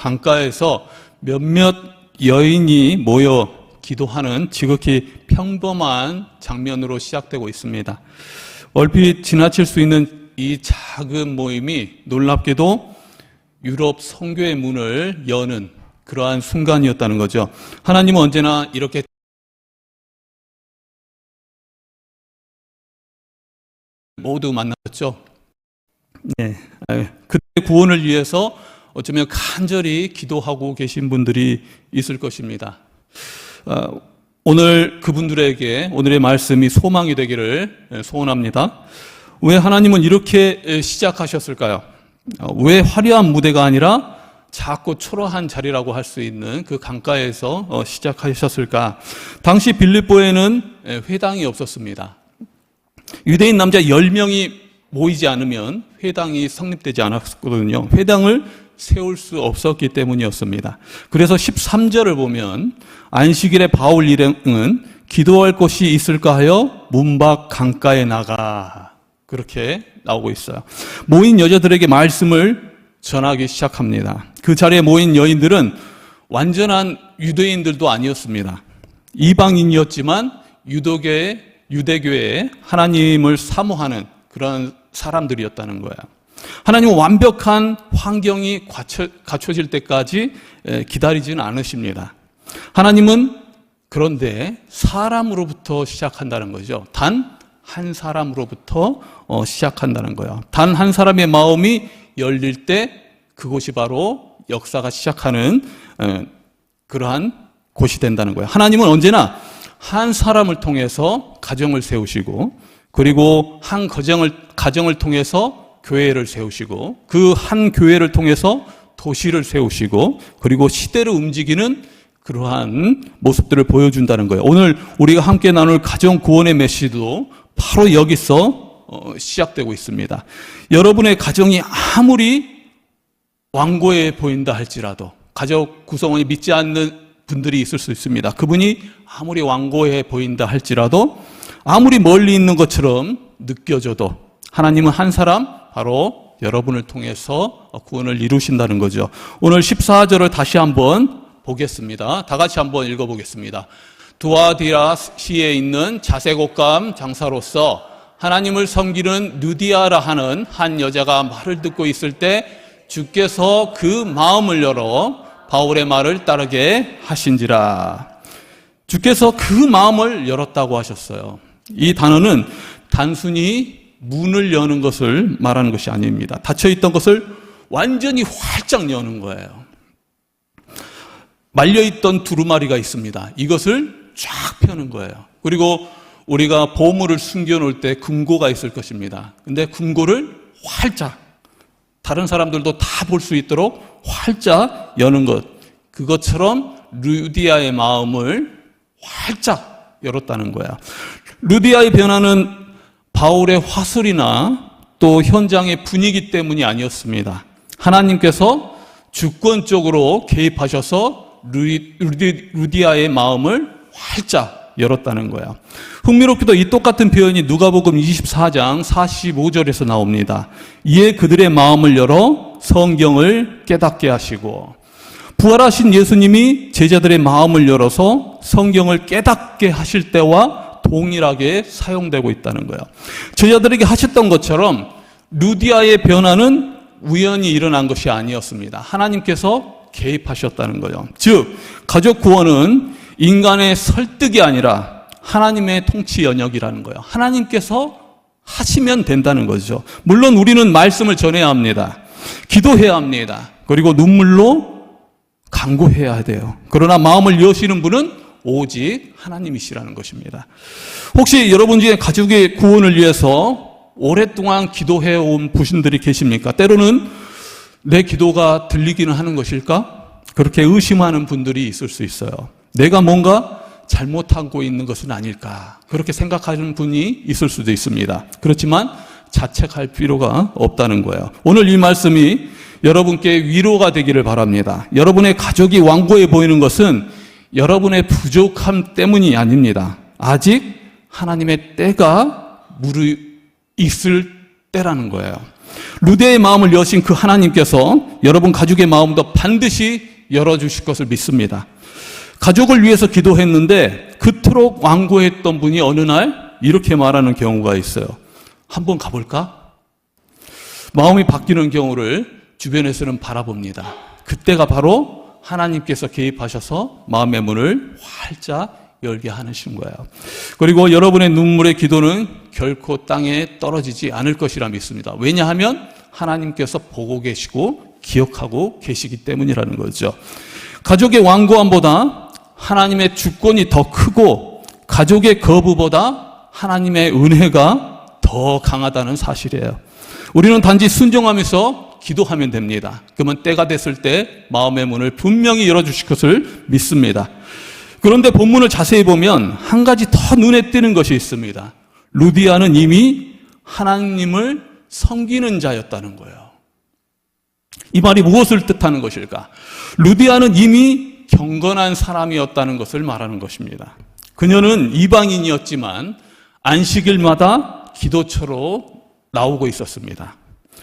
강가에서 몇몇 여인이 모여 기도하는 지극히 평범한 장면으로 시작되고 있습니다. 얼핏 지나칠 수 있는 이 작은 모임이 놀랍게도 유럽 선교의 문을 여는 그러한 순간이었다는 거죠. 하나님은 언제나 이렇게 모두 만났죠. 네, 그들의 구원을 위해서 어쩌면 간절히 기도하고 계신 분들이 있을 것입니다. 오늘 그분들에게 오늘의 말씀이 소망이 되기를 소원합니다. 왜 하나님은 이렇게 시작하셨을까요? 왜 화려한 무대가 아니라 작고 초라한 자리라고 할 수 있는 그 강가에서 시작하셨을까? 당시 빌립보에는 회당이 없었습니다. 유대인 남자 10명이 모이지 않으면 회당이 성립되지 않았거든요. 회당을 세울 수 없었기 때문이었습니다. 그래서 13절을 보면 안식일에 바울 일행은 기도할 곳이 있을까 하여 문 밖 강가에 나가, 그렇게 나오고 있어요. 모인 여자들에게 말씀을 전하기 시작합니다. 그 자리에 모인 여인들은 완전한 유대인들도 아니었습니다. 이방인이었지만 유대교의 하나님을 사모하는 그런 사람들이었다는 거예요. 하나님은 완벽한 환경이 갖춰질 때까지 기다리지는 않으십니다. 하나님은 그런데 사람으로부터 시작한다는 거죠. 단 한 사람으로부터 시작한다는 거예요. 단 한 사람의 마음이 열릴 때 그곳이 바로 역사가 시작하는 그러한 곳이 된다는 거예요. 하나님은 언제나 한 사람을 통해서 가정을 세우시고, 그리고 한 가정을 통해서 교회를 세우시고, 그 한 교회를 통해서 도시를 세우시고, 그리고 시대를 움직이는 그러한 모습들을 보여준다는 거예요. 오늘 우리가 함께 나눌 가정 구원의 메시지도 바로 여기서 시작되고 있습니다. 여러분의 가정이 아무리 완고해 보인다 할지라도, 가족 구성원이 믿지 않는 분들이 있을 수 있습니다. 그분이 아무리 완고해 보인다 할지라도, 아무리 멀리 있는 것처럼 느껴져도 하나님은 한 사람, 바로 여러분을 통해서 구원을 이루신다는 거죠. 오늘 14절을 다시 한번 보겠습니다. 다 같이 한번 읽어보겠습니다. 두아디라시에 있는 자색옷감 장사로서 하나님을 섬기는 누디아라 하는 한 여자가 말을 듣고 있을 때 주께서 그 마음을 열어 바울의 말을 따르게 하신지라. 주께서 그 마음을 열었다고 하셨어요. 이 단어는 단순히 문을 여는 것을 말하는 것이 아닙니다. 닫혀있던 것을 완전히 활짝 여는 거예요. 말려있던 두루마리가 있습니다. 이것을 쫙 펴는 거예요. 그리고 우리가 보물을 숨겨놓을 때 금고가 있을 것입니다. 근데 금고를 활짝, 다른 사람들도 다 볼 수 있도록 활짝 여는 것, 그것처럼 루디아의 마음을 활짝 열었다는 거야. 루디아의 변화는 바울의 화술이나 또 현장의 분위기 때문이 아니었습니다. 하나님께서 주권적으로 개입하셔서 루디아의 마음을 활짝 열었다는 거야. 흥미롭게도 이 똑같은 표현이 누가복음 24장 45절에서 나옵니다. 이에 그들의 마음을 열어 성경을 깨닫게 하시고, 부활하신 예수님이 제자들의 마음을 열어서 성경을 깨닫게 하실 때와 동일하게 사용되고 있다는 거예요. 제자들에게 하셨던 것처럼 루디아의 변화는 우연히 일어난 것이 아니었습니다. 하나님께서 개입하셨다는 거예요. 즉, 가족 구원은 인간의 설득이 아니라 하나님의 통치 영역이라는 거예요. 하나님께서 하시면 된다는 거죠. 물론 우리는 말씀을 전해야 합니다. 기도해야 합니다. 그리고 눈물로 간구해야 돼요. 그러나 마음을 여시는 분은 오직 하나님이시라는 것입니다. 혹시 여러분 중에 가족의 구원을 위해서 오랫동안 기도해온 부신들이 계십니까? 때로는 내 기도가 들리기는 하는 것일까? 그렇게 의심하는 분들이 있을 수 있어요. 내가 뭔가 잘못하고 있는 것은 아닐까? 그렇게 생각하는 분이 있을 수도 있습니다. 그렇지만 자책할 필요가 없다는 거예요. 오늘 이 말씀이 여러분께 위로가 되기를 바랍니다. 여러분의 가족이 완고해 보이는 것은 여러분의 부족함 때문이 아닙니다. 아직 하나님의 때가 있을 때라는 거예요. 루디아의 마음을 여신 그 하나님께서 여러분 가족의 마음도 반드시 열어주실 것을 믿습니다. 가족을 위해서 기도했는데 그토록 완고했던 분이 어느 날 이렇게 말하는 경우가 있어요. 한번 가볼까? 마음이 바뀌는 경우를 주변에서는 바라봅니다. 그때가 바로 하나님께서 개입하셔서 마음의 문을 활짝 열게 하시는 거예요. 그리고 여러분의 눈물의 기도는 결코 땅에 떨어지지 않을 것이라 믿습니다. 왜냐하면 하나님께서 보고 계시고 기억하고 계시기 때문이라는 거죠. 가족의 완고함보다 하나님의 주권이 더 크고 가족의 거부보다 하나님의 은혜가 더 강하다는 사실이에요. 우리는 단지 순종하면서 기도하면 됩니다. 그러면 때가 됐을 때 마음의 문을 분명히 열어주실 것을 믿습니다. 그런데 본문을 자세히 보면 한 가지 더 눈에 띄는 것이 있습니다. 루디아는 이미 하나님을 섬기는 자였다는 거예요. 이 말이 무엇을 뜻하는 것일까? 루디아는 이미 경건한 사람이었다는 것을 말하는 것입니다. 그녀는 이방인이었지만 안식일마다 기도처로 나오고 있었습니다.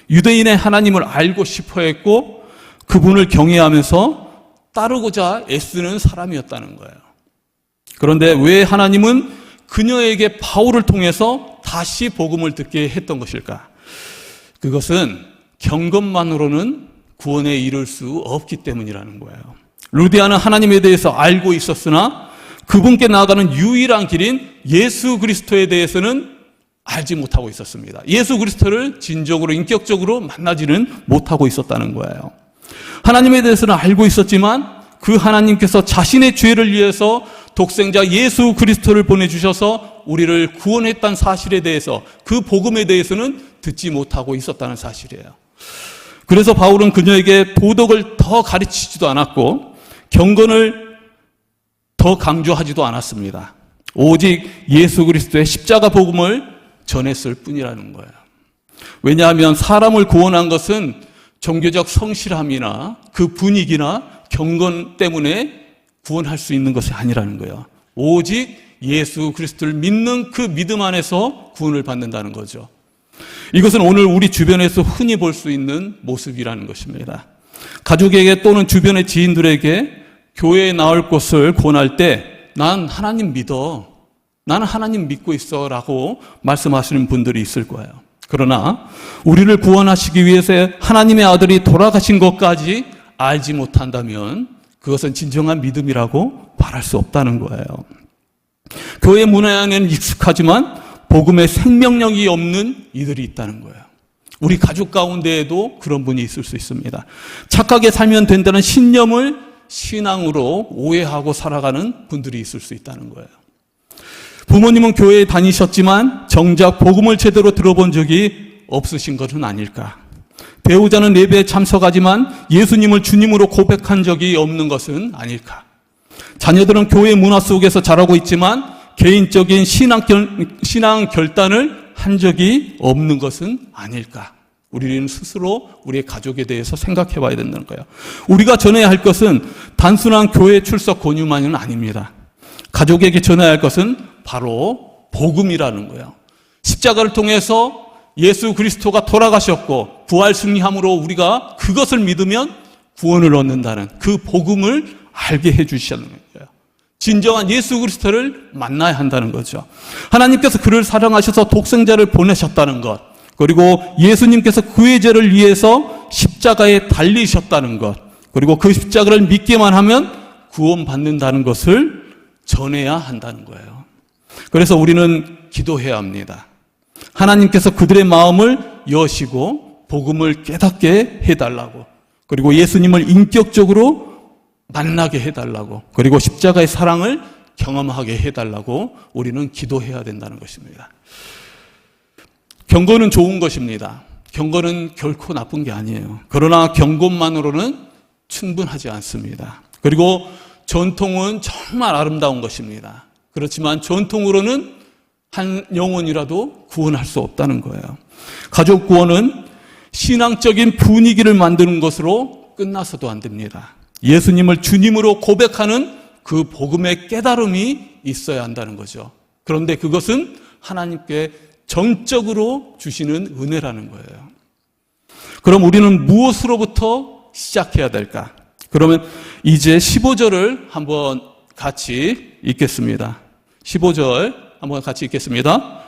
유대인의 하나님을 알고 싶어 했고 그분을 경외하면서 따르고자 애쓰는 사람이었다는 거예요. 그런데 왜 하나님은 그녀에게 바울을 통해서 다시 복음을 듣게 했던 것일까? 그것은 경건만으로는 구원에 이를 수 없기 때문이라는 거예요. 루디아는 하나님에 대해서 알고 있었으나 그분께 나아가는 유일한 길인 예수 그리스도에 대해서는 알지 못하고 있었습니다. 예수 그리스도를 진정으로 인격적으로 만나지는 못하고 있었다는 거예요. 하나님에 대해서는 알고 있었지만 그 하나님께서 자신의 죄를 위해서 독생자 예수 그리스도를 보내주셔서 우리를 구원했다는 사실에 대해서 그 복음에 대해서는 듣지 못하고 있었다는 사실이에요. 그래서 바울은 그녀에게 도덕을 더 가르치지도 않았고 경건을 더 강조하지도 않았습니다. 오직 예수 그리스도의 십자가 복음을 전했을 뿐이라는 거예요. 왜냐하면 사람을 구원한 것은 종교적 성실함이나 그 분위기나 경건 때문에 구원할 수 있는 것이 아니라는 거예요. 오직 예수 그리스도를 믿는 그 믿음 안에서 구원을 받는다는 거죠. 이것은 오늘 우리 주변에서 흔히 볼 수 있는 모습이라는 것입니다. 가족에게 또는 주변의 지인들에게 교회에 나올 것을 권할 때 난 하나님 믿어, 나는 하나님 믿고 있어 라고 말씀하시는 분들이 있을 거예요. 그러나 우리를 구원하시기 위해서 하나님의 아들이 돌아가신 것까지 알지 못한다면 그것은 진정한 믿음이라고 말할 수 없다는 거예요. 교회 문화에는 익숙하지만 복음의 생명력이 없는 이들이 있다는 거예요. 우리 가족 가운데에도 그런 분이 있을 수 있습니다. 착하게 살면 된다는 신념을 신앙으로 오해하고 살아가는 분들이 있을 수 있다는 거예요. 부모님은 교회에 다니셨지만 정작 복음을 제대로 들어본 적이 없으신 것은 아닐까? 배우자는 예배에 참석하지만 예수님을 주님으로 고백한 적이 없는 것은 아닐까? 자녀들은 교회 문화 속에서 자라고 있지만 개인적인 신앙 결단을 한 적이 없는 것은 아닐까? 우리는 스스로 우리의 가족에 대해서 생각해 봐야 된다는 거예요. 우리가 전해야 할 것은 단순한 교회 출석 권유만은 아닙니다. 가족에게 전해야 할 것은 바로 복음이라는 거예요. 십자가를 통해서 예수 그리스도가 돌아가셨고 부활 승리함으로 우리가 그것을 믿으면 구원을 얻는다는 그 복음을 알게 해주시는 거예요. 진정한 예수 그리스도를 만나야 한다는 거죠. 하나님께서 그를 사랑하셔서 독생자를 보내셨다는 것, 그리고 예수님께서 그의 죄를 위해서 십자가에 달리셨다는 것, 그리고 그 십자가를 믿기만 하면 구원받는다는 것을 전해야 한다는 거예요. 그래서 우리는 기도해야 합니다. 하나님께서 그들의 마음을 여시고 복음을 깨닫게 해달라고, 그리고 예수님을 인격적으로 만나게 해달라고, 그리고 십자가의 사랑을 경험하게 해달라고 우리는 기도해야 된다는 것입니다. 경건은 좋은 것입니다. 경건은 결코 나쁜 게 아니에요. 그러나 경건만으로는 충분하지 않습니다. 그리고 전통은 정말 아름다운 것입니다. 그렇지만 전통으로는 한 영혼이라도 구원할 수 없다는 거예요. 가족 구원은 신앙적인 분위기를 만드는 것으로 끝나서도 안 됩니다. 예수님을 주님으로 고백하는 그 복음의 깨달음이 있어야 한다는 거죠. 그런데 그것은 하나님께 전적으로 주시는 은혜라는 거예요. 그럼 우리는 무엇으로부터 시작해야 될까? 그러면 이제 15절을 한번 같이 읽겠습니다. 15절 한번 같이 읽겠습니다.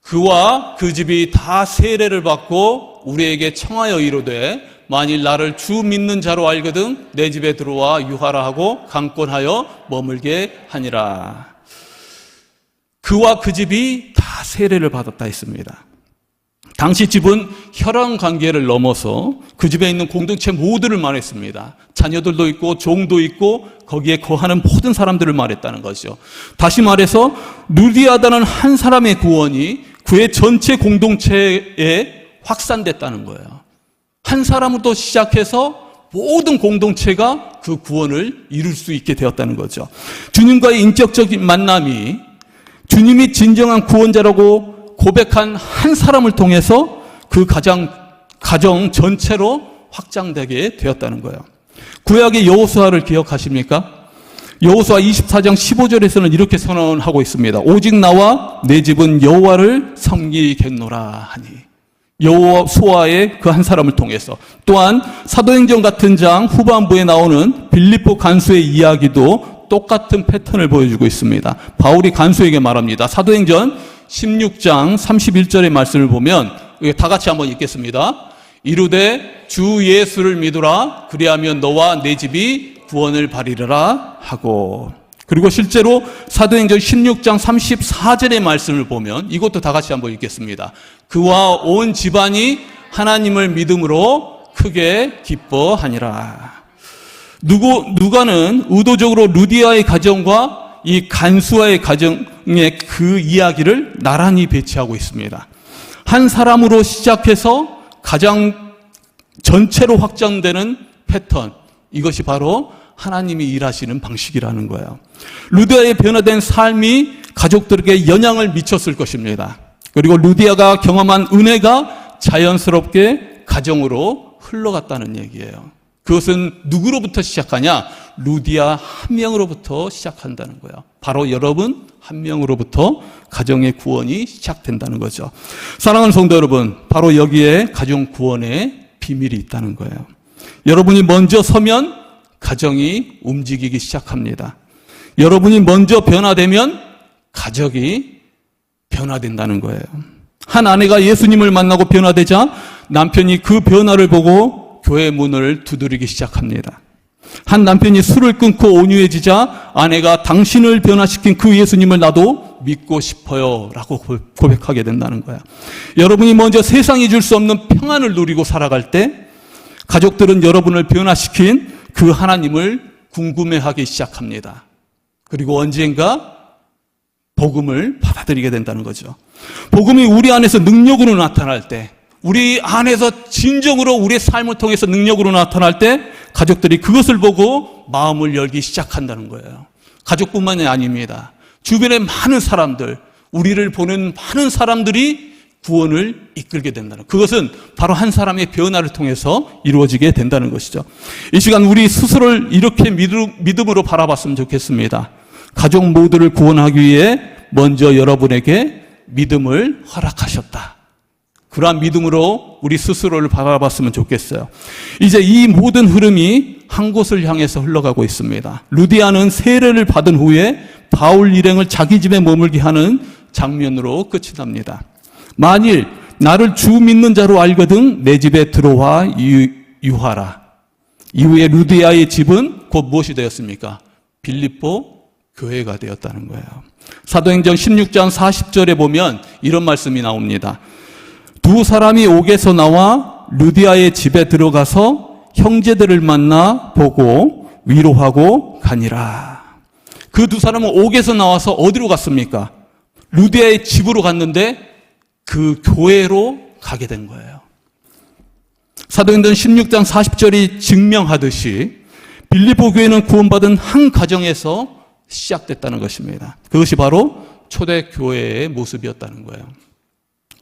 그와 그 집이 다 세례를 받고 우리에게 청하여 이르되 만일 나를 주 믿는 자로 알거든 내 집에 들어와 유하라 하고 강권하여 머물게 하니라. 그와 그 집이 다 세례를 받았다 했습니다. 당시 집은 혈연 관계를 넘어서 그 집에 있는 공동체 모두를 말했습니다. 자녀들도 있고 종도 있고 거기에 거하는 모든 사람들을 말했다는 거죠. 다시 말해서 루디아다는 한 사람의 구원이 그의 전체 공동체에 확산됐다는 거예요. 한 사람부터 시작해서 모든 공동체가 그 구원을 이룰 수 있게 되었다는 거죠. 주님과의 인격적인 만남이 주님이 진정한 구원자라고 고백한 한 사람을 통해서 그 가정 전체로 확장되게 되었다는 거예요. 구약의 여호수아를 기억하십니까? 여호수아 24장 15절에서는 이렇게 선언하고 있습니다. 오직 나와 내 집은 여호와를 섬기겠노라 하니. 여호수아의 그 한 사람을 통해서. 또한 사도행전 같은 장 후반부에 나오는 빌립보 간수의 이야기도 똑같은 패턴을 보여주고 있습니다. 바울이 간수에게 말합니다. 사도행전 16장 31절의 말씀을 보면 다 같이 한번 읽겠습니다. 이르되 주 예수를 믿으라 그리하면 너와 내 집이 구원을 받으리라 하고. 그리고 실제로 사도행전 16장 34절의 말씀을 보면 이것도 다 같이 한번 읽겠습니다. 그와 온 집안이 하나님을 믿음으로 크게 기뻐하니라. 누가는 의도적으로 루디아의 가정과 이 간수아의 가정의 그 이야기를 나란히 배치하고 있습니다. 한 사람으로 시작해서 가장 전체로 확장되는 패턴, 이것이 바로 하나님이 일하시는 방식이라는 거예요. 루디아의 변화된 삶이 가족들에게 영향을 미쳤을 것입니다. 그리고 루디아가 경험한 은혜가 자연스럽게 가정으로 흘러갔다는 얘기예요. 그것은 누구로부터 시작하냐? 루디아 한 명으로부터 시작한다는 거예요. 바로 여러분 한 명으로부터 가정의 구원이 시작된다는 거죠. 사랑하는 성도 여러분, 바로 여기에 가정 구원의 비밀이 있다는 거예요. 여러분이 먼저 서면 가정이 움직이기 시작합니다. 여러분이 먼저 변화되면 가정이 변화된다는 거예요. 한 아내가 예수님을 만나고 변화되자 남편이 그 변화를 보고 교회 문을 두드리기 시작합니다. 한 남편이 술을 끊고 온유해지자 아내가 당신을 변화시킨 그 예수님을 나도 믿고 싶어요 라고 고백하게 된다는 거야. 여러분이 먼저 세상이 줄 수 없는 평안을 누리고 살아갈 때 가족들은 여러분을 변화시킨 그 하나님을 궁금해하기 시작합니다. 그리고 언젠가 복음을 받아들이게 된다는 거죠. 복음이 우리 안에서 능력으로 나타날 때, 우리 안에서 진정으로 우리의 삶을 통해서 능력으로 나타날 때 가족들이 그것을 보고 마음을 열기 시작한다는 거예요. 가족뿐만이 아닙니다. 주변의 많은 사람들, 우리를 보는 많은 사람들이 구원을 이끌게 된다는, 그것은 바로 한 사람의 변화를 통해서 이루어지게 된다는 것이죠. 이 시간 우리 스스로를 이렇게 믿음으로 바라봤으면 좋겠습니다. 가족 모두를 구원하기 위해 먼저 여러분에게 믿음을 허락하셨다. 그러한 믿음으로 우리 스스로를 바라봤으면 좋겠어요. 이제 이 모든 흐름이 한 곳을 향해서 흘러가고 있습니다. 루디아는 세례를 받은 후에 바울 일행을 자기 집에 머물게 하는 장면으로 끝이 납니다. 만일 나를 주 믿는 자로 알거든 내 집에 들어와 유하라. 이후에 루디아의 집은 곧 무엇이 되었습니까? 빌립보 교회가 되었다는 거예요. 사도행전 16장 40절에 보면 이런 말씀이 나옵니다. 두 사람이 옥에서 나와 루디아의 집에 들어가서 형제들을 만나 보고 위로하고 가니라. 그 두 사람은 옥에서 나와서 어디로 갔습니까? 루디아의 집으로 갔는데 그 교회로 가게 된 거예요. 사도행전 16장 40절이 증명하듯이 빌립보 교회는 구원받은 한 가정에서 시작됐다는 것입니다. 그것이 바로 초대교회의 모습이었다는 거예요.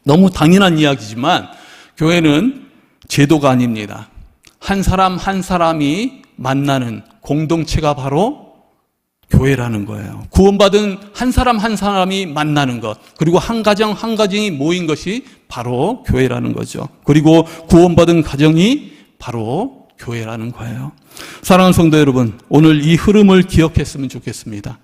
너무 당연한 이야기지만 교회는 제도가 아닙니다. 한 사람 한 사람이 만나는 공동체가 바로 교회라는 거예요. 구원받은 한 사람 한 사람이 만나는 것, 그리고 한 가정 한 가정이 모인 것이 바로 교회라는 거죠. 그리고 구원받은 가정이 바로 교회라는 거예요. 사랑하는 성도 여러분, 오늘 이 흐름을 기억했으면 좋겠습니다.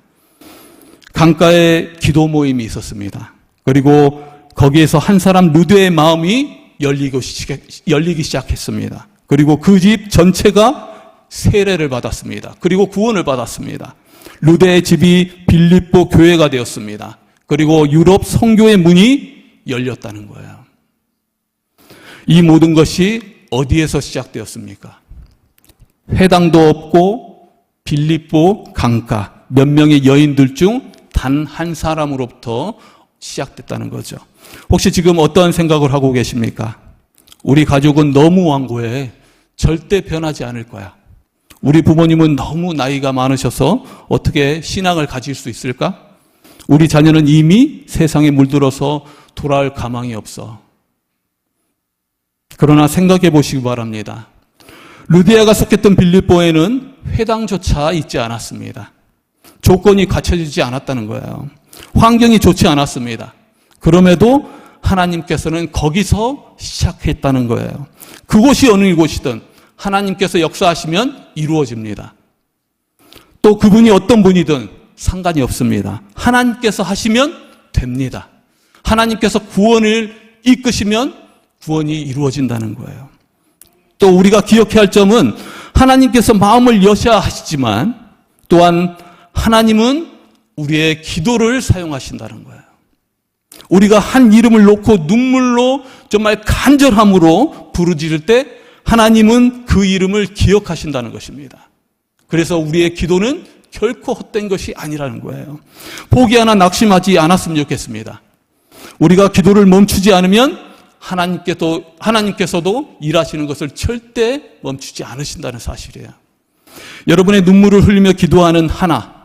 강가에 기도 모임이 있었습니다. 그리고 거기에서 한 사람 루드의 마음이 열리기 시작했습니다. 그리고 그 집 전체가 세례를 받았습니다. 그리고 구원을 받았습니다. 루드의 집이 빌립보 교회가 되었습니다. 그리고 유럽 선교의 문이 열렸다는 거예요. 이 모든 것이 어디에서 시작되었습니까? 회당도 없고 빌립보 강가 몇 명의 여인들 중 단 한 사람으로부터 시작됐다는 거죠. 혹시 지금 어떠한 생각을 하고 계십니까? 우리 가족은 너무 완고해. 절대 변하지 않을 거야. 우리 부모님은 너무 나이가 많으셔서 어떻게 신앙을 가질 수 있을까? 우리 자녀는 이미 세상에 물들어서 돌아올 가망이 없어. 그러나 생각해 보시기 바랍니다. 루디아가 속했던 빌립보에는 회당조차 있지 않았습니다. 조건이 갖춰지지 않았다는 거예요. 환경이 좋지 않았습니다. 그럼에도 하나님께서는 거기서 시작했다는 거예요. 그곳이 어느 곳이든 하나님께서 역사하시면 이루어집니다. 또 그분이 어떤 분이든 상관이 없습니다. 하나님께서 하시면 됩니다. 하나님께서 구원을 이끄시면 구원이 이루어진다는 거예요. 또 우리가 기억해야 할 점은 하나님께서 마음을 여셔야 하시지만 또한 하나님은 우리의 기도를 사용하신다는 거예요. 우리가 한 이름을 놓고 눈물로 정말 간절함으로 부르짖을 때 하나님은 그 이름을 기억하신다는 것입니다. 그래서 우리의 기도는 결코 헛된 것이 아니라는 거예요. 포기하나 낙심하지 않았으면 좋겠습니다. 우리가 기도를 멈추지 않으면 하나님께서도 일하시는 것을 절대 멈추지 않으신다는 사실이에요. 여러분의 눈물을 흘리며 기도하는 하나,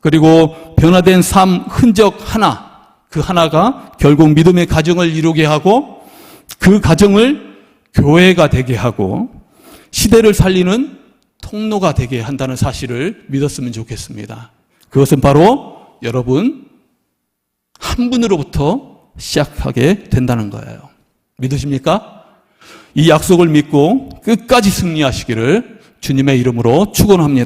그리고 변화된 삶 흔적 하나, 그 하나가 결국 믿음의 가정을 이루게 하고 그 가정을 교회가 되게 하고 시대를 살리는 통로가 되게 한다는 사실을 믿었으면 좋겠습니다. 그것은 바로 여러분 한 분으로부터 시작하게 된다는 거예요. 믿으십니까? 이 약속을 믿고 끝까지 승리하시기를 주님의 이름으로 축원합니다.